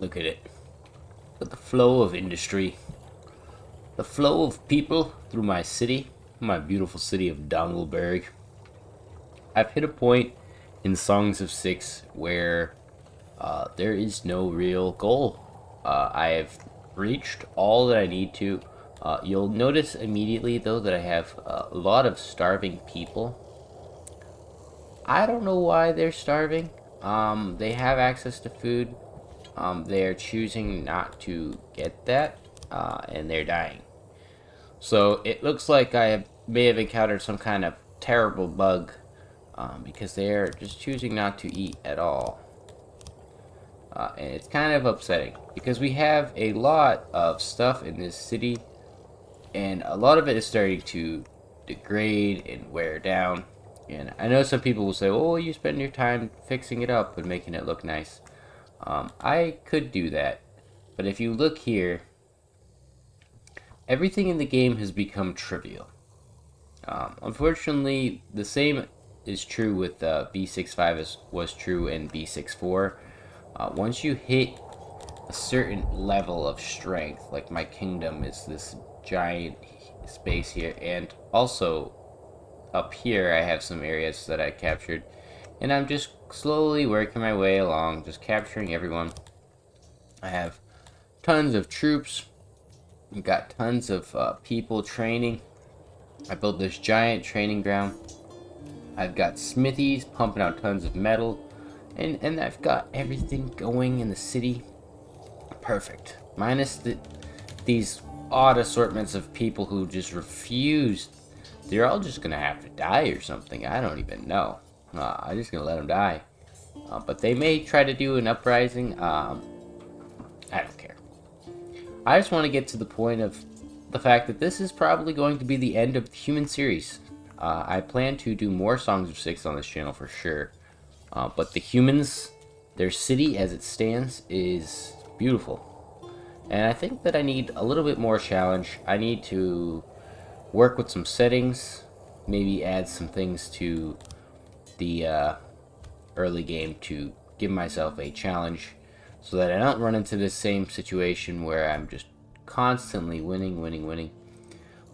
Look at it. But the flow of industry, the flow of people through my city, my beautiful city of Dongelberg. I've hit a point in Songs of Six where there is no real goal. I have reached all that I need to. You'll notice immediately, though, that I have a lot of starving people. I don't know why they're starving. They have access to food. They're choosing not to get that, and they're dying. So it looks like may have encountered some kind of terrible bug, because they're just choosing not to eat at all. And it's kind of upsetting because we have a lot of stuff in this city, and a lot of it is starting to degrade and wear down. And I know some people will say, "Oh, you spend your time fixing it up and making it look nice." I could do that, but if you look here, everything in the game has become trivial. Unfortunately, the same is true with V.65 as was true in V.64. Once you hit a certain level of strength, like my kingdom is this giant space here, and also up here I have some areas that I captured, and I'm just slowly working my way along, just capturing everyone. I have tons of troops, I've got tons of people training. I built this giant training ground. I've got smithies pumping out tons of metal, and I've got everything going in the city perfect, minus these odd assortments of people who just refuse. They're all just gonna have to die or something. I don't even know. I'm just gonna let them die. But they may try to do an uprising. I don't care. I just want to get to the point of the fact that this is probably going to be the end of the human series. I plan to do more Songs of Six on this channel for sure. But the humans, their city as it stands, is beautiful. And I think that I need a little bit more challenge. I need to work with some settings, maybe add some things to the early game to give myself a challenge so that I don't run into this same situation where I'm just constantly winning.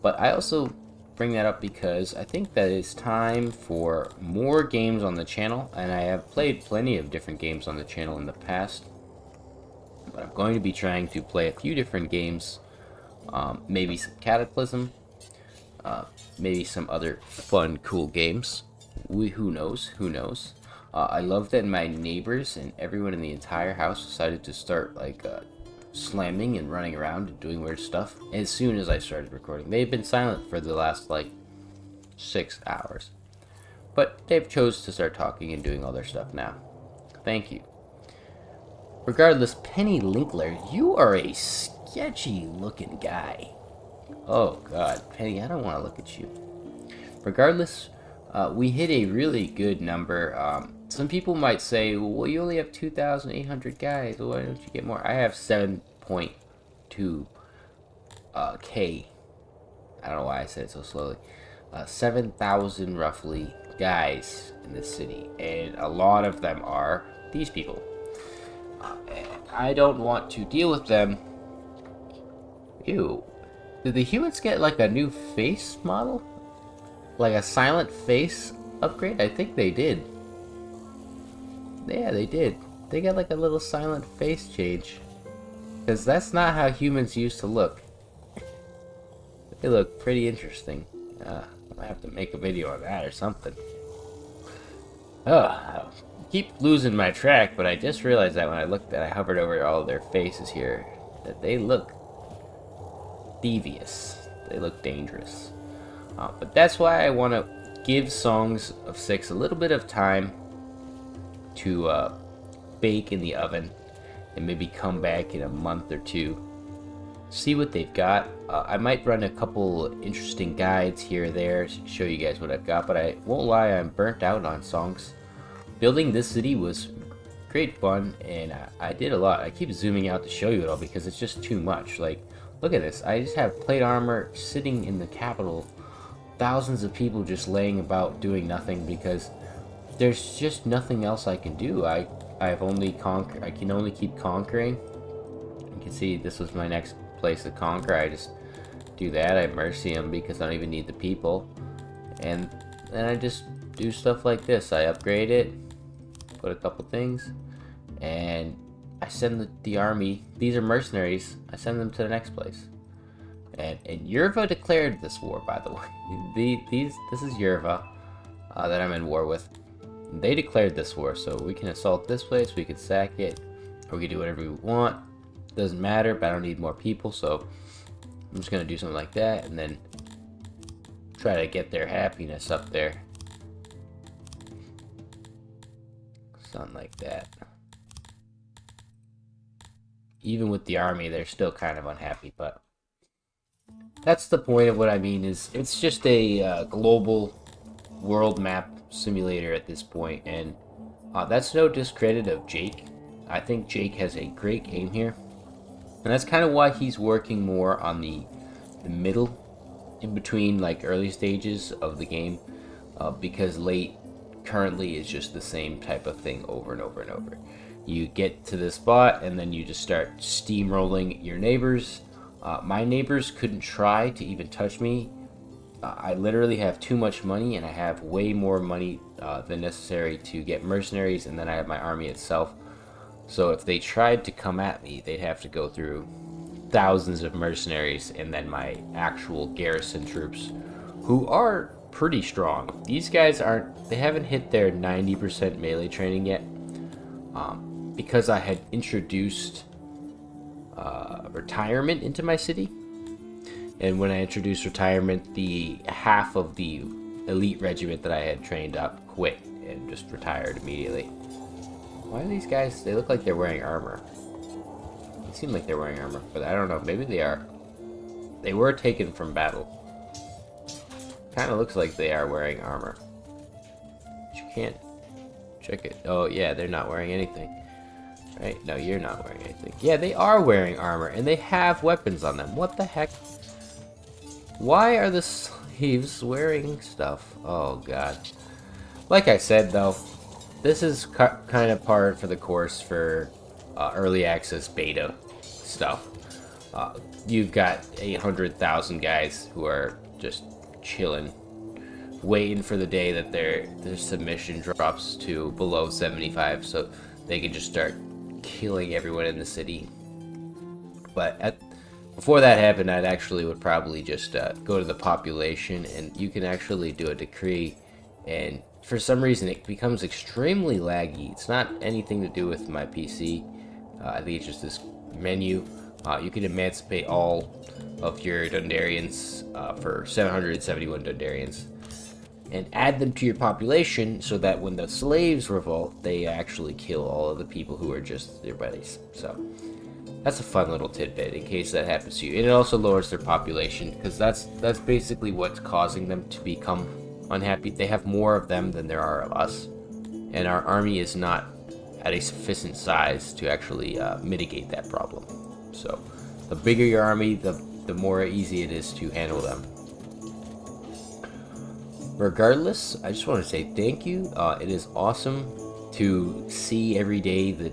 But I also bring that up because I think that it's time for more games on the channel, and I have played plenty of different games on the channel in the past. But I'm going to be trying to play a few different games, maybe some Cataclysm, maybe some other fun, cool games. Who knows? I love that my neighbors and everyone in the entire house decided to start like slamming and running around and doing weird stuff as soon as I started recording. They've been silent for the last like 6 hours, but they've chose to start talking and doing all their stuff now. Thank you. Regardless, Penny Linkler, you are a sketchy looking guy. Oh god, Penny, I don't want to look at you. Regardless, We hit a really good number. Some people might say, well, you only have 2,800 guys. Why don't you get more? I have 7.2 K. I don't know why I said it so slowly. 7,000 roughly guys in this city, and a lot of them are these people. I don't want to deal with them. Ew. Did the humans get like a new face model? Like a silent face upgrade? I think they did. Yeah, they did. They got like a little silent face change. Because that's not how humans used to look. They look pretty interesting. I might have to make a video on that or something. Oh, I keep losing my track, but I just realized that when I hovered over all of their faces here, that they look devious. They look dangerous. But that's why I want to give Songs of Six a little bit of time to bake in the oven, and maybe come back in a month or two, see what they've got. I might run a couple interesting guides here or there, show you guys what I've got, but I won't lie, I'm burnt out on songs. Building this city was great fun, and I did a lot. I keep zooming out to show you it all because it's just too much. Like, look at this. I just have plate armor sitting in the capital. Thousands of people just laying about doing nothing because there's just nothing else I can do. I can only keep conquering. You can see this was my next place to conquer. I just do that. I mercy them because I don't even need the people, and then I just do stuff like this. I upgrade it, put a couple things, and I send the army. These are mercenaries. I send them to the next place. And Yerva declared this war, by the way. This is Yerva that I'm in war with. They declared this war, so we can assault this place, we can sack it, or we can do whatever we want. Doesn't matter, but I don't need more people, so I'm just gonna do something like that, and then try to get their happiness up there. Something like that. Even with the army, they're still kind of unhappy, but that's the point of what I mean. Is it's just a global world map simulator at this point, and that's no discredit of Jake. I think Jake has a great game here, and that's kind of why he's working more on the middle, in between like early stages of the game, because late currently is just the same type of thing over and over and over. You get to this spot, and then you just start steamrolling your neighbors. My neighbors couldn't try to even touch me. I literally have too much money, and I have way more money than necessary to get mercenaries, and then I have my army itself. So if they tried to come at me, they'd have to go through thousands of mercenaries and then my actual garrison troops, who are pretty strong. These guys they haven't hit their 90% melee training yet, because I had introduced retirement into my city. And when I introduced retirement, the half of the elite regiment that I had trained up quit and just retired immediately. Why are these guys? They look like they're wearing armor. They seem like they're wearing armor, but I don't know. Maybe they are. They were taken from battle. Kind of looks like they are wearing armor. But you can't check it. Oh yeah, they're not wearing anything. Right? No, you're not wearing anything. Yeah, they are wearing armor, and they have weapons on them. What the heck? Why are the slaves wearing stuff? Oh god. Like I said, though, this is kind of par for the course for early access beta stuff. You've got 800,000 guys who are just chilling, waiting for the day that their submission drops to below 75, so they can just start killing everyone in the city. But before that happened, I actually would probably just go to the population, and you can actually do a decree, and for some reason it becomes extremely laggy. It's not anything to do with my PC. I think it's just this menu. You can emancipate all of your Dundarians for 771 Dundarians, and add them to your population so that when the slaves revolt, they actually kill all of the people who are just their buddies. So that's a fun little tidbit in case that happens to you. And it also lowers their population, because that's basically what's causing them to become unhappy. They have more of them than there are of us, and our army is not at a sufficient size to actually mitigate that problem. So the bigger your army, the more easy it is to handle them. Regardless, I just want to say thank you. It is awesome to see every day the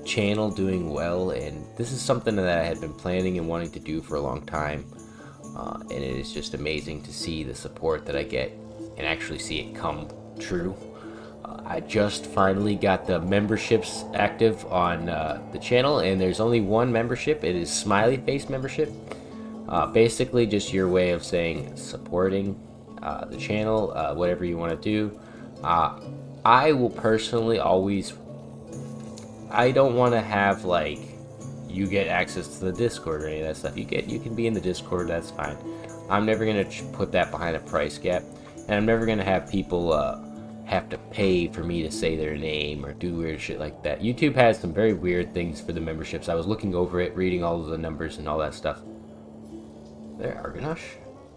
channel doing well, and this is something that I had been planning and wanting to do for a long time. And it is just amazing to see the support that I get and actually see it come true. I just finally got the memberships active on the channel, and there's only one membership. It is Smiley Face membership. Basically just your way of saying supporting the channel, whatever you want to do. I will personally always, I don't want to have like you get access to the Discord or any of that stuff. You can be in the Discord, that's fine. I'm never gonna put that behind a price gap, and I'm never gonna have people have to pay for me to say their name or do weird shit like that. YouTube has some very weird things for the memberships. I was looking over it, reading all of the numbers and all that stuff. There, Argonash.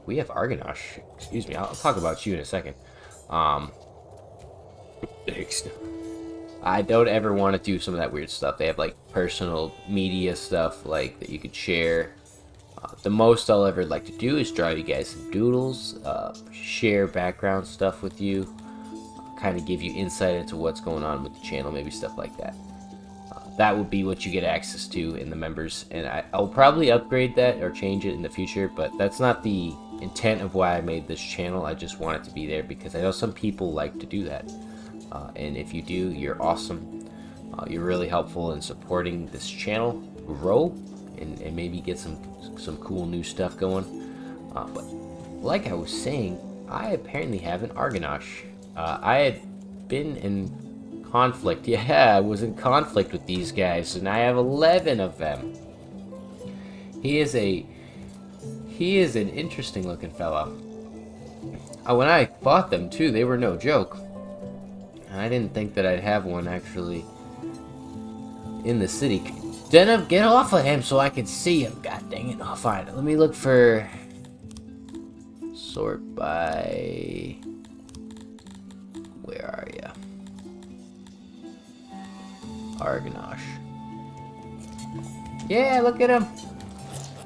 We have Argonash. Excuse me, I'll talk about you in a second. I don't ever want to do some of that weird stuff. They have like personal media stuff like that you could share. The most I'll ever like to do is draw you guys some doodles, share background stuff with you, kind of give you insight into what's going on with the channel, maybe stuff like that. That would be what you get access to in the members, and I'll probably upgrade that or change it in the future, but that's not the intent of why I made this channel. I just want it to be there because I know some people like to do that. And if you do, you're awesome. You're really helpful in supporting this channel grow and maybe get some cool new stuff going. But like I was saying, I apparently have an Argonash. I had been in conflict. Yeah, I was in conflict with these guys, and I have 11 of them. He is an interesting looking fella. When I fought them too, they were no joke. I didn't think that I'd have one actually in the city. Denham, get off of him so I can see him. God dang it. Oh, fine. Let me look for... Sort by... Where are ya? Argonash. Yeah, look at him.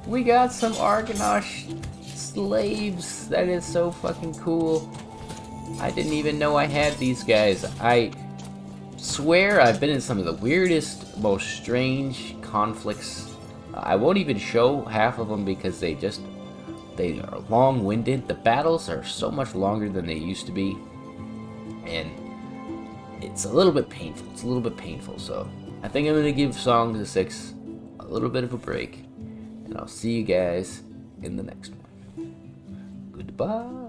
We got some Argonash slaves. That is so fucking cool. I didn't even know I had these guys. I swear I've been in some of the weirdest, most strange conflicts. I won't even show half of them because they are long-winded. The battles are so much longer than they used to be, and it's a little bit painful. So I think I'm gonna give Songs of Six a little bit of a break, and I'll see you guys in the next one. Goodbye.